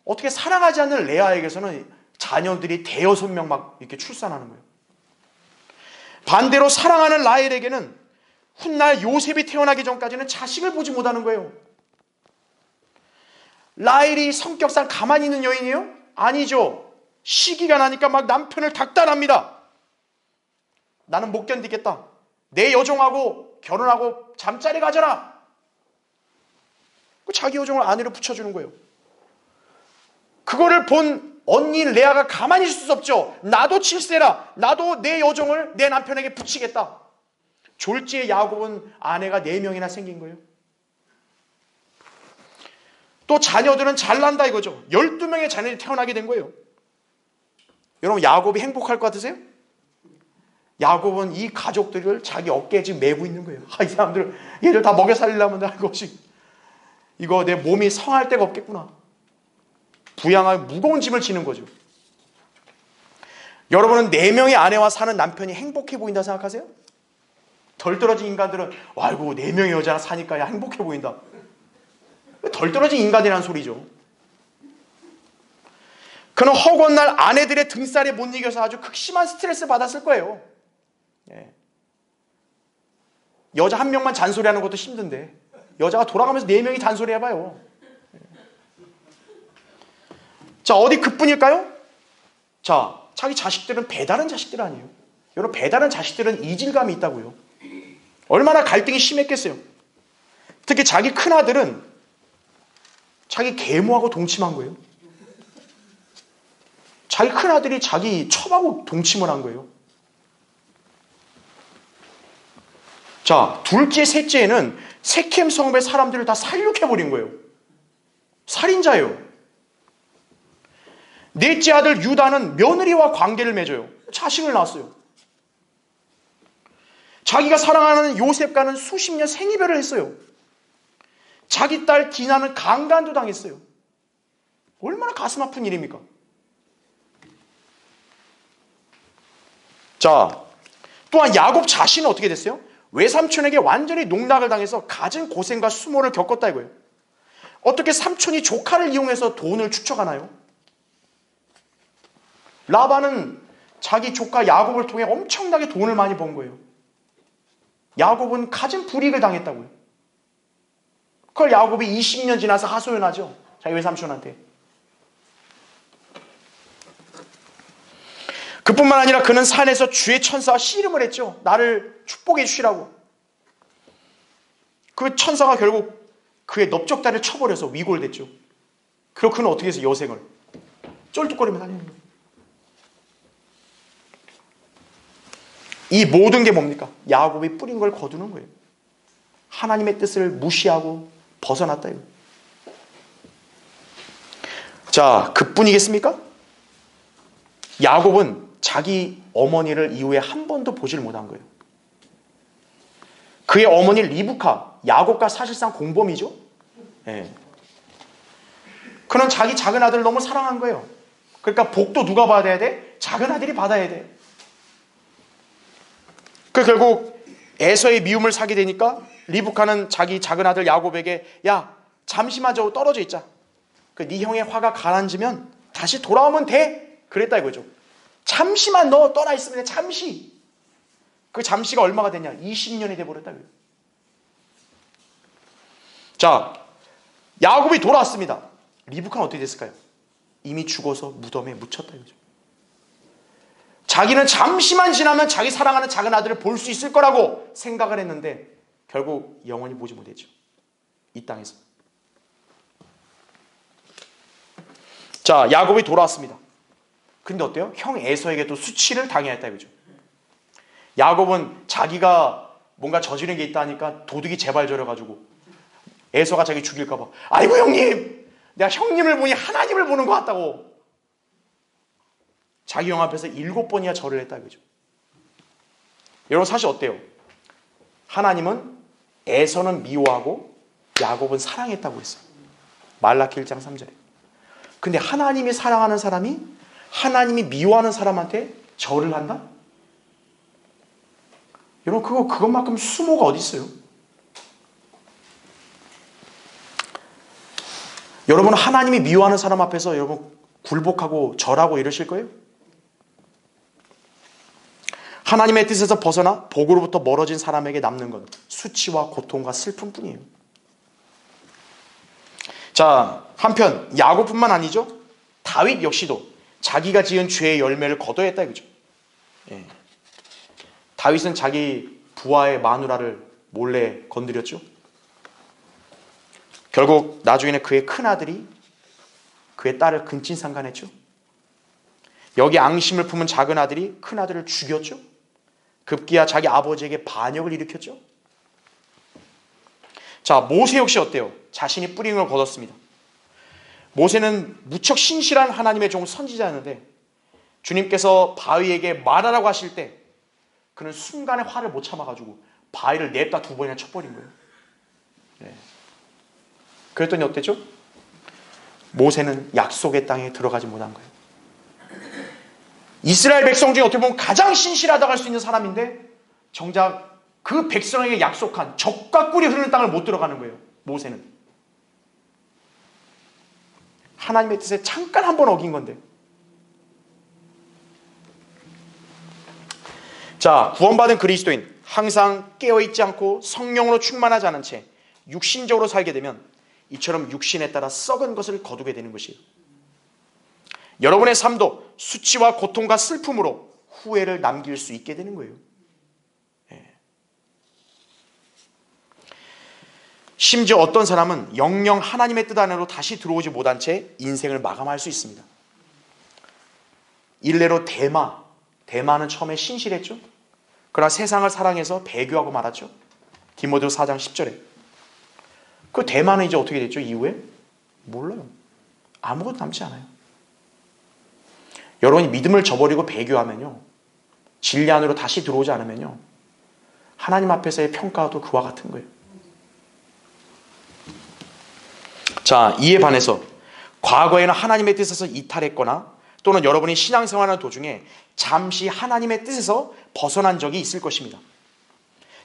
어떻게 사랑하지 않는 레아에게서는 자녀들이 대여섯 명 막 이렇게 출산하는 거예요. 반대로 사랑하는 라헬에게는 훗날 요셉이 태어나기 전까지는 자식을 보지 못하는 거예요. 라헬이 성격상 가만히 있는 여인이에요? 아니죠. 시기가 나니까 막 남편을 닥달합니다. 나는 못 견디겠다. 내 여종하고 결혼하고 잠자리 가져라. 자기 여종을 아내로 붙여주는 거예요. 그거를 본 언니 레아가 가만히 있을 수 없죠. 나도 칠세라. 나도 내 여종을 내 남편에게 붙이겠다. 졸지에 야곱은 아내가 4명이나 생긴 거예요. 또 자녀들은 잘난다 이거죠. 12명의 자녀들이 태어나게 된 거예요. 여러분, 야곱이 행복할 것 같으세요? 야곱은 이 가족들을 자기 어깨에 지금 메고 있는 거예요. 이 사람들, 얘들 다 먹여 살리려면 이거 내 몸이 성할 데가 없겠구나. 부양할 무거운 짐을 지는 거죠. 여러분은 4명의 아내와 사는 남편이 행복해 보인다 생각하세요? 덜 떨어진 인간들은 아이고 4명의 여자랑 사니까 야 행복해 보인다. 덜 떨어진 인간이라는 소리죠. 그는 허구한 아내들의 등살에 못 이겨서 아주 극심한 스트레스 받았을 거예요. 여자 1명만 잔소리하는 것도 힘든데 여자가 돌아가면서 4명이 잔소리 해봐요. 자, 어디 그뿐일까요? 자, 자기 자식들은 배다른 자식들 아니에요. 여러분, 배다른 자식들은 이질감이 있다고요. 얼마나 갈등이 심했겠어요. 특히 자기 큰아들은 자기 계모하고 동침한 거예요. 자기 큰아들이 자기 첩하고 동침을 한 거예요. 자, 둘째, 셋째에는 세켐 성읍의 사람들을 다 살육해버린 거예요. 살인자예요. 넷째 아들 유다는 며느리와 관계를 맺어요. 자식을 낳았어요. 자기가 사랑하는 요셉과는 수십 년 생이별을 했어요. 자기 딸 디나는 강간도 당했어요. 얼마나 가슴 아픈 일입니까? 자, 또한 야곱 자신은 어떻게 됐어요? 외삼촌에게 완전히 농락을 당해서 갖은 고생과 수모를 겪었다 이거예요. 어떻게 삼촌이 조카를 이용해서 돈을 축적하나요? 라반은 자기 조카 야곱을 통해 엄청나게 돈을 많이 번 거예요. 야곱은 갖은 불이익을 당했다고요. 그걸 야곱이 20년 지나서 하소연하죠. 자기 외삼촌한테. 그뿐만 아니라 그는 산에서 주의 천사와 씨름을 했죠. 나를 축복해 주시라고. 그 천사가 결국 그의 넓적다리를 쳐버려서 위골됐죠. 그리고 그는 어떻게 해서 여생을 쩔뚝거리며 다니는 거예요. 이 모든 게 뭡니까? 야곱이 뿌린 걸 거두는 거예요. 하나님의 뜻을 무시하고 벗어났다 이거예요. 자, 그뿐이겠습니까? 야곱은 자기 어머니를 이후에 한 번도 보질 못한 거예요. 그의 어머니 리브카, 야곱과 사실상 공범이죠. 예. 그는 자기 작은 아들을 너무 사랑한 거예요. 그러니까 복도 누가 받아야 돼? 작은 아들이 받아야 돼. 그 결국 에서의 미움을 사게 되니까 리브카는 자기 작은 아들 야곱에게 야 잠시만 저 떨어져 있자. 네 형의 화가 가라앉으면 다시 돌아오면 돼. 그랬다 이거죠. 잠시만 너 떠나 있으면 돼. 잠시. 그 잠시가 얼마가 되냐? 20년이 돼버렸다. 자, 야곱이 돌아왔습니다. 리브카는 어떻게 됐을까요? 이미 죽어서 무덤에 묻혔다 이거죠. 자기는 잠시만 지나면 자기 사랑하는 작은 아들을 볼 수 있을 거라고 생각을 했는데 결국 영원히 보지 못했죠. 이 땅에서. 자, 야곱이 돌아왔습니다. 근데 어때요? 형 에서에게 또 수치를 당해야 했다 이거죠. 야곱은 자기가 뭔가 저지른 게 있다 하니까 도둑이 재발저려가지고 에서가 자기 죽일까 봐 아이고 형님 내가 형님을 보니 하나님을 보는 것 같다고 자기 형 앞에서 7번이나 절을 했다 이거죠. 여러분 사실 어때요? 하나님은 에서는 미워하고 야곱은 사랑했다고 했어요. 말라키 1장 3절에. 근데 하나님이 사랑하는 사람이 하나님이 미워하는 사람한테 절을 한다? 여러분 그것만큼 수모가 어디 있어요? 여러분 하나님이 미워하는 사람 앞에서 여러분 굴복하고 절하고 이러실 거예요? 하나님의 뜻에서 벗어나 복으로부터 멀어진 사람에게 남는 건 수치와 고통과 슬픔뿐이에요. 자, 한편 야곱뿐만 아니죠. 다윗 역시도 자기가 지은 죄의 열매를 거둬야 했다 이거죠. 예. 다윗은 자기 부하의 마누라를 몰래 건드렸죠. 결국 나중에는 그의 큰아들이 그의 딸을 근친상간했죠. 여기 앙심을 품은 작은 아들이 큰아들을 죽였죠. 급기야 자기 아버지에게 반역을 일으켰죠. 자, 모세 역시 어때요? 자신이 뿌린 걸 거뒀습니다. 모세는 무척 신실한 하나님의 종 선지자였는데 주님께서 바위에게 말하라고 하실 때 그는 순간에 화를 못 참아가지고 바위를 냅다 2번이나 쳐버린 거예요. 네. 그랬더니 어땠죠? 모세는 약속의 땅에 들어가지 못한 거예요. 이스라엘 백성 중에 어떻게 보면 가장 신실하다고 할 수 있는 사람인데 정작 그 백성에게 약속한 젖과 꿀이 흐르는 땅을 못 들어가는 거예요. 모세는. 하나님의 뜻에 잠깐 한 번 어긴 건데. 자, 구원받은 그리스도인 항상 깨어있지 않고 성령으로 충만하지 않은 채 육신적으로 살게 되면 이처럼 육신에 따라 썩은 것을 거두게 되는 것이에요. 여러분의 삶도 수치와 고통과 슬픔으로 후회를 남길 수 있게 되는 거예요. 예. 심지어 어떤 사람은 영영 하나님의 뜻 안으로 다시 들어오지 못한 채 인생을 마감할 수 있습니다. 일례로 대마는 처음에 신실했죠. 그러나 세상을 사랑해서 배교하고 말았죠. 디모데후서 4장 10절에. 그 대마는 이제 어떻게 됐죠? 이후에? 몰라요. 아무것도 남지 않아요. 여러분이 믿음을 저버리고 배교하면요, 진리 안으로 다시 들어오지 않으면요, 하나님 앞에서의 평가도 그와 같은 거예요. 자, 이에 반해서 과거에는 하나님의 뜻에서 이탈했거나 또는 여러분이 신앙생활하는 도중에 잠시 하나님의 뜻에서 벗어난 적이 있을 것입니다.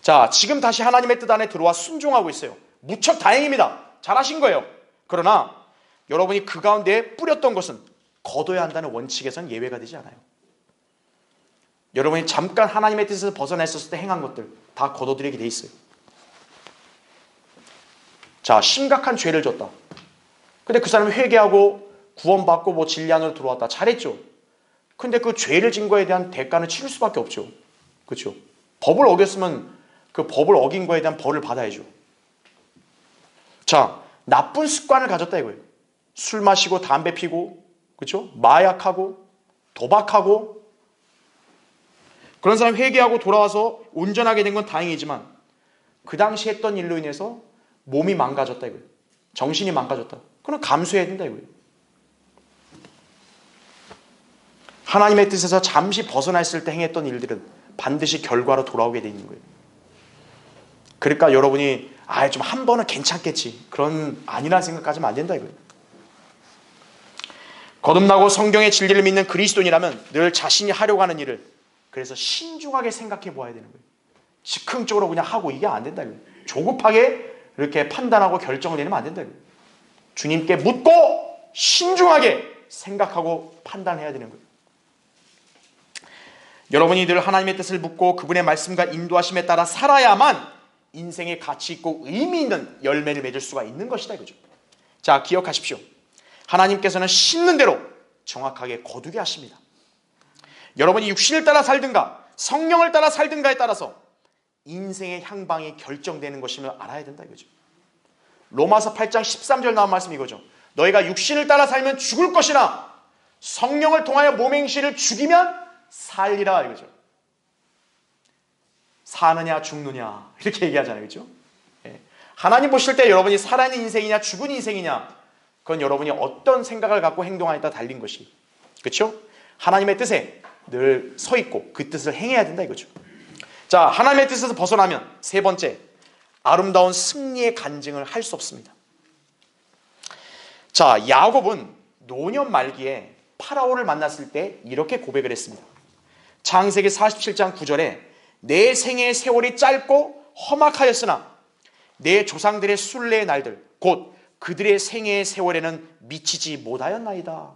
자, 지금 다시 하나님의 뜻 안에 들어와 순종하고 있어요. 무척 다행입니다. 잘하신 거예요. 그러나 여러분이 그 가운데 뿌렸던 것은 거둬야 한다는 원칙에서는 예외가 되지 않아요. 여러분이 잠깐 하나님의 뜻에서 벗어났었을 때 행한 것들 다 거둬들이게 돼 있어요. 자, 심각한 죄를 졌다. 근데 그 사람이 회개하고 구원받고 진리 안으로 들어왔다. 잘했죠. 근데 그 죄를 진 거에 대한 대가는 치를 수밖에 없죠. 그렇죠? 법을 어겼으면 그 법을 어긴 거에 대한 벌을 받아야죠. 자, 나쁜 습관을 가졌다 이거예요. 술 마시고 담배 피고, 그렇죠? 마약하고 도박하고. 그런 사람이 회개하고 돌아와서 온전하게 된 건 다행이지만 그 당시 했던 일로 인해서 몸이 망가졌다 이거예요. 정신이 망가졌다. 그럼 감수해야 된다 이거예요. 하나님의 뜻에서 잠시 벗어나 있을 때 행했던 일들은 반드시 결과로 돌아오게 돼 있는 거예요. 그러니까 여러분이 좀 한 번은 괜찮겠지, 그런 아니라는 생각까지는 안 된다 이거예요. 거듭나고 성경의 진리를 믿는 그리스도인이라면 늘 자신이 하려고 하는 일을 그래서 신중하게 생각해 보아야 되는 거예요. 즉흥적으로 그냥 하고 이게 안 된다 이거예요. 조급하게 이렇게 판단하고 결정을 내리면 안 된다 이거예요. 주님께 묻고 신중하게 생각하고 판단해야 되는 거예요. 여러분이 늘 하나님의 뜻을 묻고 그분의 말씀과 인도하심에 따라 살아야만 인생에 가치 있고 의미 있는 열매를 맺을 수가 있는 것이다 이거죠. 자, 기억하십시오. 하나님께서는 심는 대로 정확하게 거두게 하십니다. 여러분이 육신을 따라 살든가 성령을 따라 살든가에 따라서 인생의 향방이 결정되는 것임을 알아야 된다 이거죠. 로마서 8장 13절 나온 말씀 이거죠. 너희가 육신을 따라 살면 죽을 것이나 성령을 통하여 몸의 행실을 죽이면 살리라 이거죠. 사느냐 죽느냐 이렇게 얘기하잖아요. 그렇죠? 하나님 보실 때 여러분이 살아있는 인생이냐 죽은 인생이냐, 그건 여러분이 어떤 생각을 갖고 행동하냐에 따라 달린 것이, 그렇죠? 하나님의 뜻에 늘 서 있고 그 뜻을 행해야 된다 이거죠. 자, 하나님의 뜻에서 벗어나면 세 번째, 아름다운 승리의 간증을 할 수 없습니다. 자, 야곱은 노년 말기에 파라오를 만났을 때 이렇게 고백을 했습니다. 창세기 47장 9절에 내 생애의 세월이 짧고 험악하였으나 내 조상들의 순례의 날들 곧 그들의 생애의 세월에는 미치지 못하였나이다.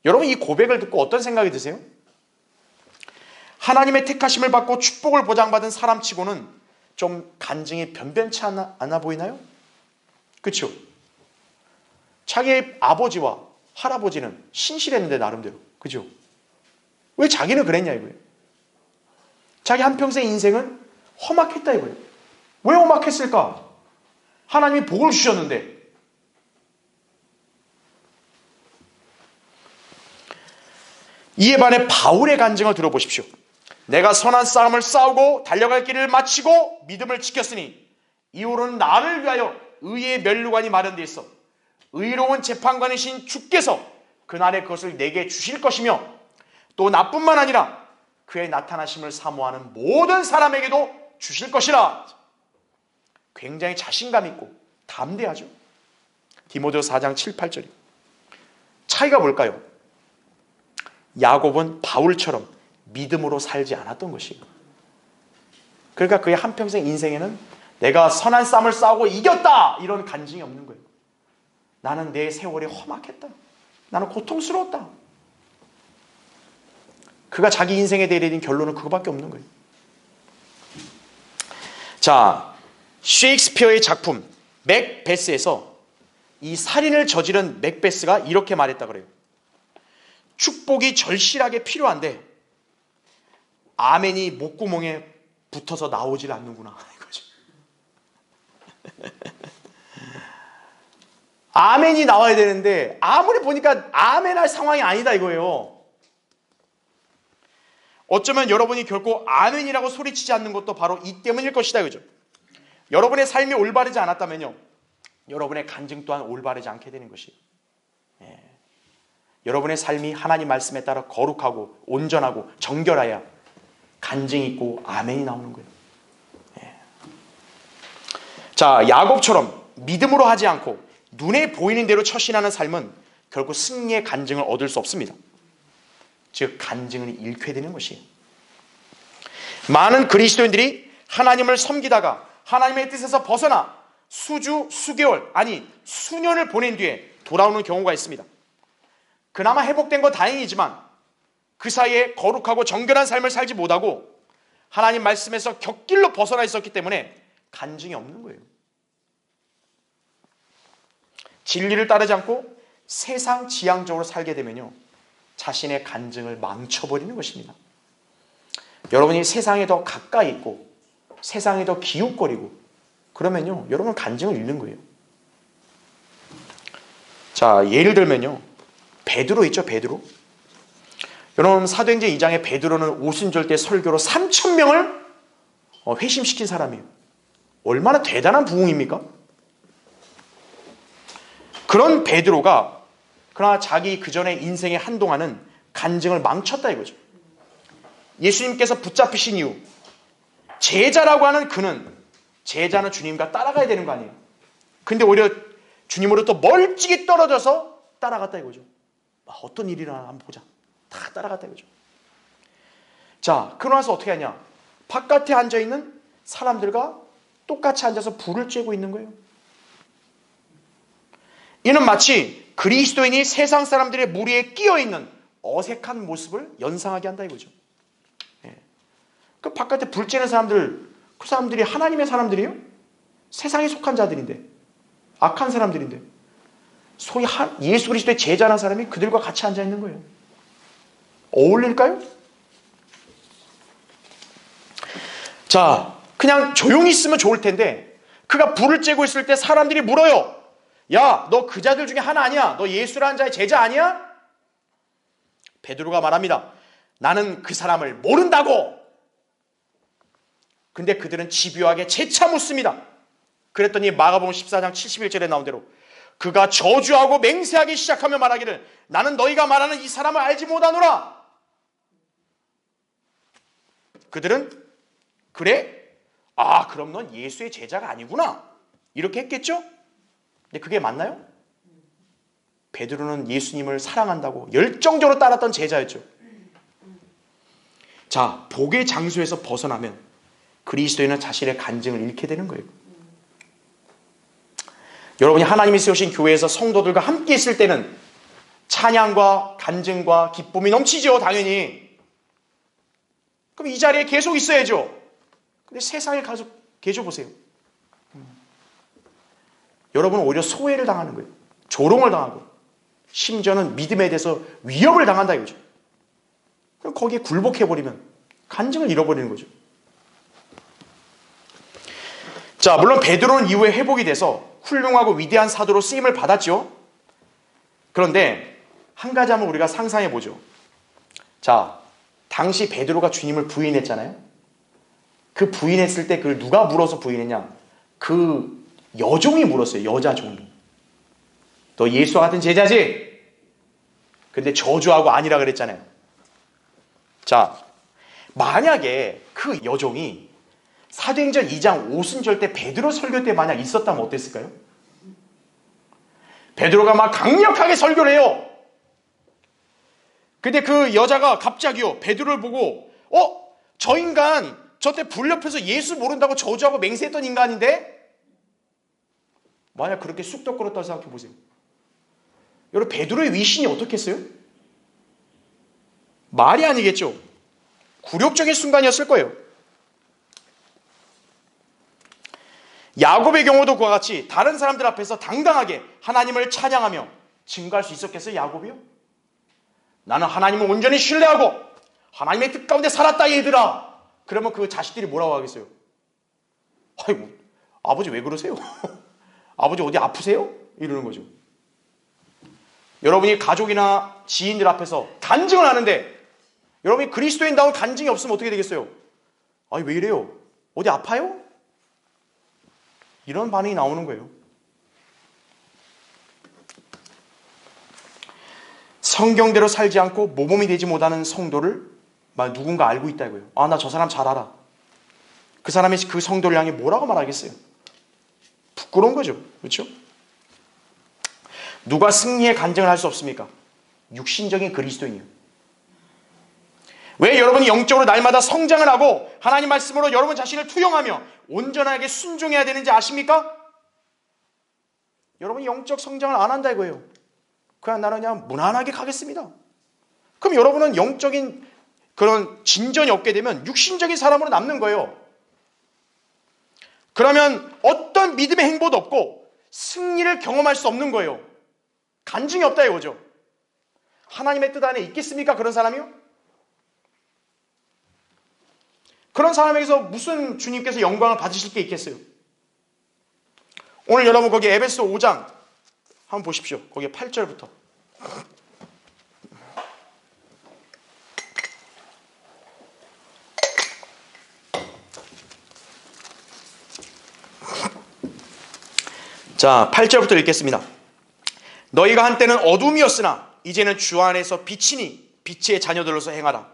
여러분, 이 고백을 듣고 어떤 생각이 드세요? 하나님의 택하심을 받고 축복을 보장받은 사람치고는 좀 간증이 변변치 않아 보이나요? 그렇죠? 자기의 아버지와 할아버지는 신실했는데 나름대로, 그죠? 왜 자기는 그랬냐 이거예요. 자기 한평생 인생은 험악했다 이거예요. 왜 험악했을까? 하나님이 복을 주셨는데. 이에 반해 바울의 간증을 들어보십시오. 내가 선한 싸움을 싸우고 달려갈 길을 마치고 믿음을 지켰으니 이후로는 나를 위하여 의의 면류관이 마련되어 있어 의로운 재판관이신 주께서 그날에 그것을 내게 주실 것이며 또 나뿐만 아니라 그의 나타나심을 사모하는 모든 사람에게도 주실 것이라. 굉장히 자신감 있고 담대하죠. 디모데후서 4장 7, 8절이. 차이가 뭘까요? 야곱은 바울처럼 믿음으로 살지 않았던 것이에요. 그러니까 그의 한평생 인생에는 내가 선한 싸움을 싸우고 이겼다 이런 간증이 없는 거예요. 나는 내 세월이 험악했다. 나는 고통스러웠다. 그가 자기 인생에 대해 내린 결론은 그거밖에 없는 거예요. 자, 셰익스피어의 작품 맥베스에서 이 살인을 저지른 맥베스가 이렇게 말했다 그래요. 축복이 절실하게 필요한데 아멘이 목구멍에 붙어서 나오질 않는구나 이거죠. 아멘이 나와야 되는데 아무리 보니까 아멘할 상황이 아니다 이거예요. 어쩌면 여러분이 결코 아멘이라고 소리치지 않는 것도 바로 이 때문일 것이다 이거죠. 여러분의 삶이 올바르지 않았다면요, 여러분의 간증 또한 올바르지 않게 되는 것이에요. 여러분의 삶이 하나님 말씀에 따라 거룩하고 온전하고 정결해야 간증이 있고 아멘이 나오는 거예요. 자, 야곱처럼 믿음으로 하지 않고 눈에 보이는 대로 처신하는 삶은 결국 승리의 간증을 얻을 수 없습니다. 즉 간증을 잃게 되는 것이에요. 많은 그리스도인들이 하나님을 섬기다가 하나님의 뜻에서 벗어나 수주, 수개월 아니 수년을 보낸 뒤에 돌아오는 경우가 있습니다. 그나마 회복된 건 다행이지만 그 사이에 거룩하고 정결한 삶을 살지 못하고 하나님 말씀에서 곁길로 벗어나 있었기 때문에 간증이 없는 거예요. 진리를 따르지 않고 세상 지향적으로 살게 되면요, 자신의 간증을 망쳐버리는 것입니다. 여러분이 세상에 더 가까이 있고 세상에 더 기웃거리고 그러면요, 여러분 간증을 잃는 거예요. 자, 예를 들면요, 베드로 있죠, 베드로. 여러분 사도행전 2장에 베드로는 오순절 때 설교로 3,000명을 회심시킨 사람이에요. 얼마나 대단한 부흥입니까? 그런 베드로가 그러나 자기 그전의 인생의 한동안은 간증을 망쳤다 이거죠. 예수님께서 붙잡히신 이후 제자라고 하는 그는, 제자는 주님과 따라가야 되는 거 아니에요. 근데 오히려 주님으로 또 멀찍이 떨어져서 따라갔다 이거죠. 어떤 일이 일어나 한번 보자. 다 따라갔다 이거죠. 자, 그러고 나서 어떻게 하냐. 바깥에 앉아있는 사람들과 똑같이 앉아서 불을 쬐고 있는 거예요. 이는 마치 그리스도인이 세상 사람들의 무리에 끼어있는 어색한 모습을 연상하게 한다 이거죠. 예. 그 바깥에 불 쬐는 사람들, 그 사람들이 하나님의 사람들이에요? 세상에 속한 자들인데, 악한 사람들인데, 소위 예수 그리스도의 제자라는 사람이 그들과 같이 앉아있는 거예요. 어울릴까요? 자, 그냥 조용히 있으면 좋을 텐데 그가 불을 쬐고 있을 때 사람들이 물어요. 야, 너 그 자들 중에 하나 아니야? 너 예수라는 자의 제자 아니야? 베드로가 말합니다. 나는 그 사람을 모른다고. 근데 그들은 집요하게 재차 묻습니다. 그랬더니 마가복음 14장 71절에 나온 대로 그가 저주하고 맹세하기 시작하며 말하기를 나는 너희가 말하는 이 사람을 알지 못하노라. 그들은 그래? 아, 그럼 넌 예수의 제자가 아니구나. 이렇게 했겠죠? 근데 그게 맞나요? 베드로는 예수님을 사랑한다고 열정적으로 따랐던 제자였죠. 자, 복의 장소에서 벗어나면 그리스도인은 자신의 간증을 잃게 되는 거예요. 여러분이 하나님이 세우신 교회에서 성도들과 함께 있을 때는 찬양과 간증과 기쁨이 넘치죠, 당연히. 그럼 이 자리에 계속 있어야죠. 근데 세상에 가서 계셔보세요. 여러분은 오히려 소외를 당하는 거예요. 조롱을 당하고 심지어는 믿음에 대해서 위협을 당한다 이거죠. 그럼 거기에 굴복해버리면 간증을 잃어버리는 거죠. 자, 물론 베드로는 이후에 회복이 돼서 훌륭하고 위대한 사도로 쓰임을 받았죠. 그런데 한 가지 한번 우리가 상상해 보죠. 자, 당시 베드로가 주님을 부인했잖아요. 그 부인했을 때 그걸 누가 물어서 부인했냐? 그 여종이 물었어요. 여자 종이. 너 예수와 같은 제자지? 근데 저주하고 아니라 그랬잖아요. 자, 만약에 그 여종이 사도행전 2장 오순절 때 베드로 설교 때 만약 있었다면 어땠을까요? 베드로가 막 강력하게 설교를 해요. 근데 그 여자가 갑자기요 베드로를 보고 저 인간 저때 불 옆에서 예수 모른다고 저주하고 맹세했던 인간인데? 만약 그렇게 쑥덕거렸다고 생각해 보세요. 여러분 베드로의 위신이 어떻겠어요? 말이 아니겠죠. 굴욕적인 순간이었을 거예요. 야곱의 경우도 그와 같이 다른 사람들 앞에서 당당하게 하나님을 찬양하며 증거할 수 있었겠어요? 야곱이요? 나는 하나님을 온전히 신뢰하고 하나님의 뜻 가운데 살았다 얘들아. 그러면 그 자식들이 뭐라고 하겠어요? 아이고 아버지 왜 그러세요? 아버지 어디 아프세요? 이러는 거죠. 여러분이 가족이나 지인들 앞에서 간증을 하는데 여러분이 그리스도인다운 간증이 없으면 어떻게 되겠어요? 아니 왜 이래요? 어디 아파요? 이런 반응이 나오는 거예요. 성경대로 살지 않고 모범이 되지 못하는 성도를 누군가 알고 있다고요. 아, 나 저 사람 잘 알아. 그 사람이 그 성도를 향해 뭐라고 말하겠어요? 부끄러운 거죠. 그렇죠? 누가 승리의 간증을 할 수 없습니까? 육신적인 그리스도인이요. 왜 여러분이 영적으로 날마다 성장을 하고 하나님 말씀으로 여러분 자신을 투영하며 온전하게 순종해야 되는지 아십니까? 여러분이 영적 성장을 안 한다 이거예요. 그냥 나는 그냥 무난하게 가겠습니다. 그럼 여러분은 영적인 그런 진전이 없게 되면 육신적인 사람으로 남는 거예요. 그러면 어떤 믿음의 행보도 없고 승리를 경험할 수 없는 거예요. 간증이 없다 이거죠. 하나님의 뜻 안에 있겠습니까? 그런 사람이요? 그런 사람에게서 무슨 주님께서 영광을 받으실 게 있겠어요? 오늘 여러분 거기 에베소 5장 한번 보십시오. 거기 8절부터. 자, 8절부터 읽겠습니다. 너희가 한때는 어둠이었으나 이제는 주 안에서 빛이니 빛의 자녀들로서 행하라.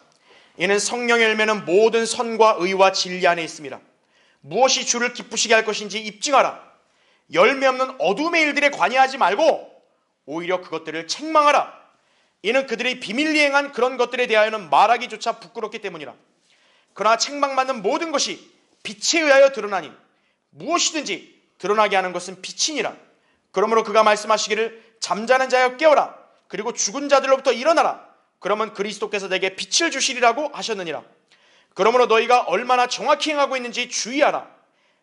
이는 성령의 열매는 모든 선과 의와 진리 안에 있습니다. 무엇이 주를 기쁘시게 할 것인지 입증하라. 열매 없는 어둠의 일들에 관여하지 말고 오히려 그것들을 책망하라. 이는 그들이 비밀리 행한 그런 것들에 대하여는 말하기조차 부끄럽기 때문이라. 그러나 책망받는 모든 것이 빛에 의하여 드러나니 무엇이든지 드러나게 하는 것은 빛이니라. 그러므로 그가 말씀하시기를 잠자는 자여 깨어라. 그리고 죽은 자들로부터 일어나라. 그러면 그리스도께서 내게 빛을 주시리라고 하셨느니라. 그러므로 너희가 얼마나 정확히 행하고 있는지 주의하라.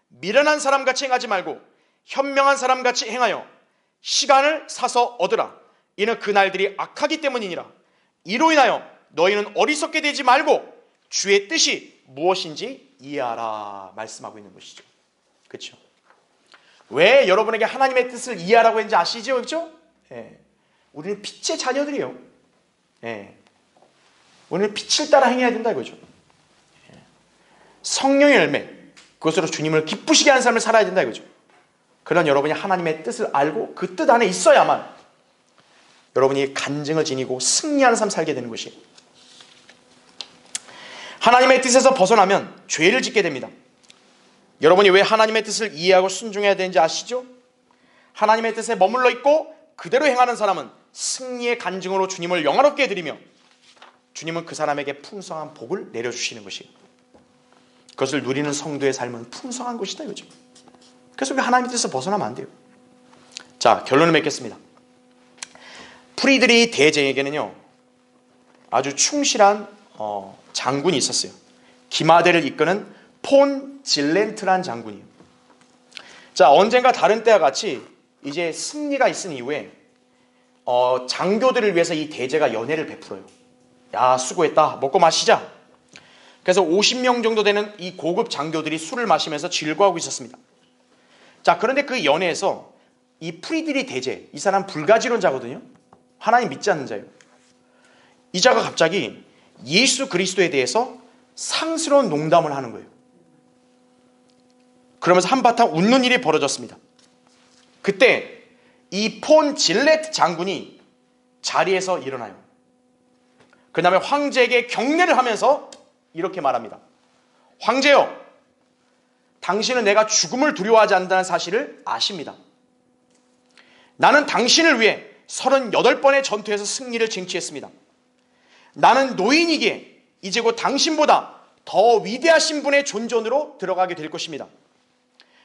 미련한 사람같이 행하지 말고 현명한 사람같이 행하여 시간을 사서 얻으라. 이는 그 날들이 악하기 때문이니라. 이로 인하여 너희는 어리석게 되지 말고 주의 뜻이 무엇인지 이해하라 말씀하고 있는 것이죠. 그렇죠? 왜 여러분에게 하나님의 뜻을 이해하라고 했는지 아시죠? 그렇죠? 예. 우리는 빛의 자녀들이에요. 예. 우리는 빛을 따라 행해야 된다 이거죠. 예. 성령의 열매, 그것으로 주님을 기쁘시게 하는 삶을 살아야 된다 이거죠. 그런 여러분이 하나님의 뜻을 알고 그 뜻 안에 있어야만 여러분이 간증을 지니고 승리하는 삶 살게 되는 것이에요. 하나님의 뜻에서 벗어나면 죄를 짓게 됩니다. 여러분이 왜 하나님의 뜻을 이해하고 순종해야 되는지 아시죠? 하나님의 뜻에 머물러 있고 그대로 행하는 사람은 승리의 간증으로 주님을 영화롭게 해드리며 주님은 그 사람에게 풍성한 복을 내려주시는 것이에요. 그것을 누리는 성도의 삶은 풍성한 것이다 이거죠. 그래서 우리 하나님의 뜻에서 벗어나면 안 돼요. 자, 결론을 맺겠습니다. 프리드리히 대제에게는요 아주 충실한 장군이 있었어요. 기마대를 이끄는 폰 질렌트란 장군이에요. 자, 언젠가 다른 때와 같이 이제 승리가 있은 이후에 장교들을 위해서 이 대제가 연회를 베풀어요. 야, 수고했다. 먹고 마시자. 그래서 50명 정도 되는 이 고급 장교들이 술을 마시면서 즐거워하고 있었습니다. 자, 그런데 그 연회에서 이 프리드리 대제, 이 사람 불가지론자거든요. 하나님 믿지 않는 자예요. 이 자가 갑자기 예수 그리스도에 대해서 상스러운 농담을 하는 거예요. 그러면서 한바탕 웃는 일이 벌어졌습니다. 그때 이 폰 질레트 장군이 자리에서 일어나요. 그 다음에 황제에게 경례를 하면서 이렇게 말합니다. 황제여, 당신은 내가 죽음을 두려워하지 않는다는 사실을 아십니다. 나는 당신을 위해 38번의 전투에서 승리를 쟁취했습니다. 나는 노인이기에 이제 곧 당신보다 더 위대하신 분의 존전으로 들어가게 될 것입니다.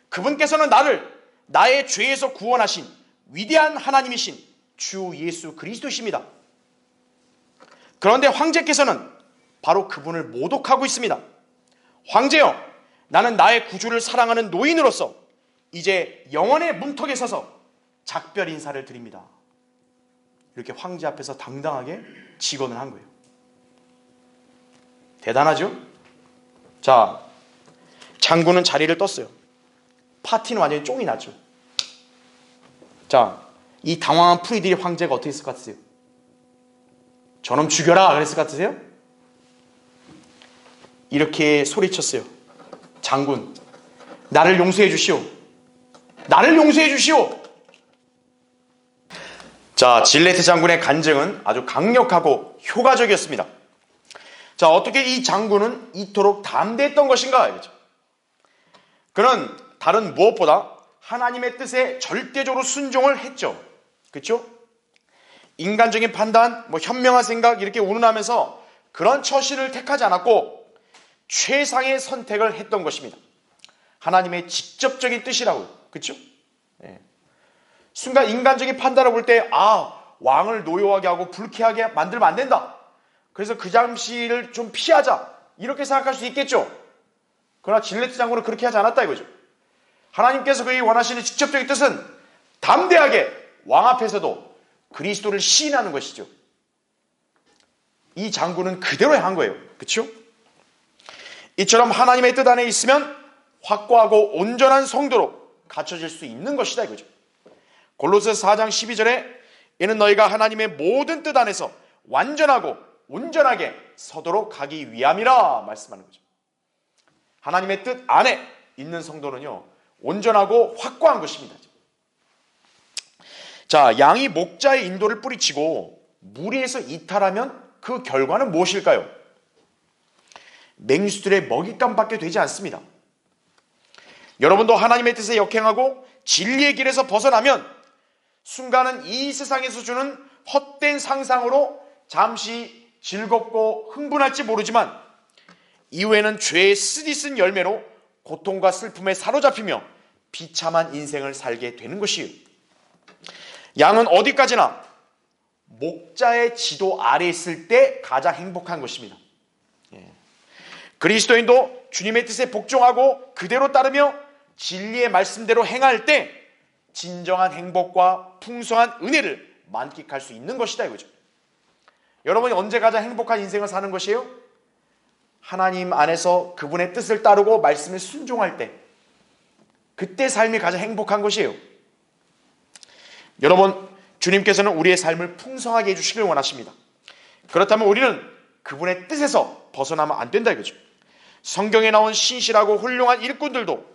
그분께서는 나를 나의 죄에서 구원하신 위대한 하나님이신 주 예수 그리스도이십니다. 그런데 황제께서는 바로 그분을 모독하고 있습니다. 황제여, 나는 나의 구주를 사랑하는 노인으로서 이제 영원의 문턱에 서서 작별 인사를 드립니다. 이렇게 황제 앞에서 당당하게 직언을 한 거예요. 대단하죠? 자, 장군은 자리를 떴어요. 파티는 완전히 쫑이 났죠. 자, 이 당황한 프리드리 황제가 어떻게 했을 것 같으세요? 저놈 죽여라 그랬을 것 같으세요? 이렇게 소리쳤어요. 장군, 나를 용서해 주시오. 나를 용서해 주시오. 자, 질레트 장군의 간증은 아주 강력하고 효과적이었습니다. 자, 어떻게 이 장군은 이토록 담대했던 것인가? 이거죠. 그는 다른 무엇보다 하나님의 뜻에 절대적으로 순종을 했죠. 그렇죠? 인간적인 판단, 현명한 생각 이렇게 운운하면서 그런 처신을 택하지 않았고 최상의 선택을 했던 것입니다. 하나님의 직접적인 뜻이라고요. 그렇죠? 네. 순간 인간적인 판단을 볼 때 왕을 노여하게 하고 불쾌하게 만들면 안 된다. 그래서 그 잠시를 좀 피하자. 이렇게 생각할 수 있겠죠. 그러나 질레트 장군은 그렇게 하지 않았다 이거죠. 하나님께서 그에게 원하시는 직접적인 뜻은 담대하게 왕 앞에서도 그리스도를 시인하는 것이죠. 이 장군은 그대로 한 거예요. 그렇죠? 이처럼 하나님의 뜻 안에 있으면 확고하고 온전한 성도로 갖춰질 수 있는 것이다 이거죠. 골로새서 4장 12절에 이는 너희가 하나님의 모든 뜻 안에서 완전하고 온전하게 서도록 하기 위함이라 말씀하는 거죠. 하나님의 뜻 안에 있는 성도는요 온전하고 확고한 것입니다. 자, 양이 목자의 인도를 뿌리치고 무리에서 이탈하면 그 결과는 무엇일까요? 맹수들의 먹잇감밖에 되지 않습니다. 여러분도 하나님의 뜻에 역행하고 진리의 길에서 벗어나면 순간은 이 세상에서 주는 헛된 상상으로 잠시 즐겁고 흥분할지 모르지만 이후에는 죄의 쓰디쓴 열매로 고통과 슬픔에 사로잡히며 비참한 인생을 살게 되는 것이에요. 양은 어디까지나 목자의 지도 아래 있을 때 가장 행복한 것입니다. 그리스도인도 주님의 뜻에 복종하고 그대로 따르며 진리의 말씀대로 행할 때 진정한 행복과 풍성한 은혜를 만끽할 수 있는 것이다 이거죠. 여러분이 언제 가장 행복한 인생을 사는 것이에요? 하나님 안에서 그분의 뜻을 따르고 말씀에 순종할 때, 그때 삶이 가장 행복한 것이에요. 여러분, 주님께서는 우리의 삶을 풍성하게 해주시길 원하십니다. 그렇다면 우리는 그분의 뜻에서 벗어나면 안 된다 이거죠. 성경에 나온 신실하고 훌륭한 일꾼들도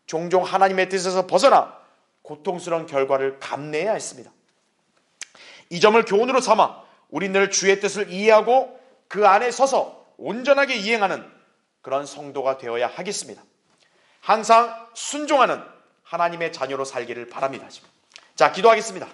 종종 하나님의 뜻에서 벗어나 고통스러운 결과를 감내해야 했습니다. 이 점을 교훈으로 삼아 우리 늘 주의 뜻을 이해하고 그 안에 서서 온전하게 이행하는 그런 성도가 되어야 하겠습니다. 항상 순종하는 하나님의 자녀로 살기를 바랍니다. 자, 기도하겠습니다.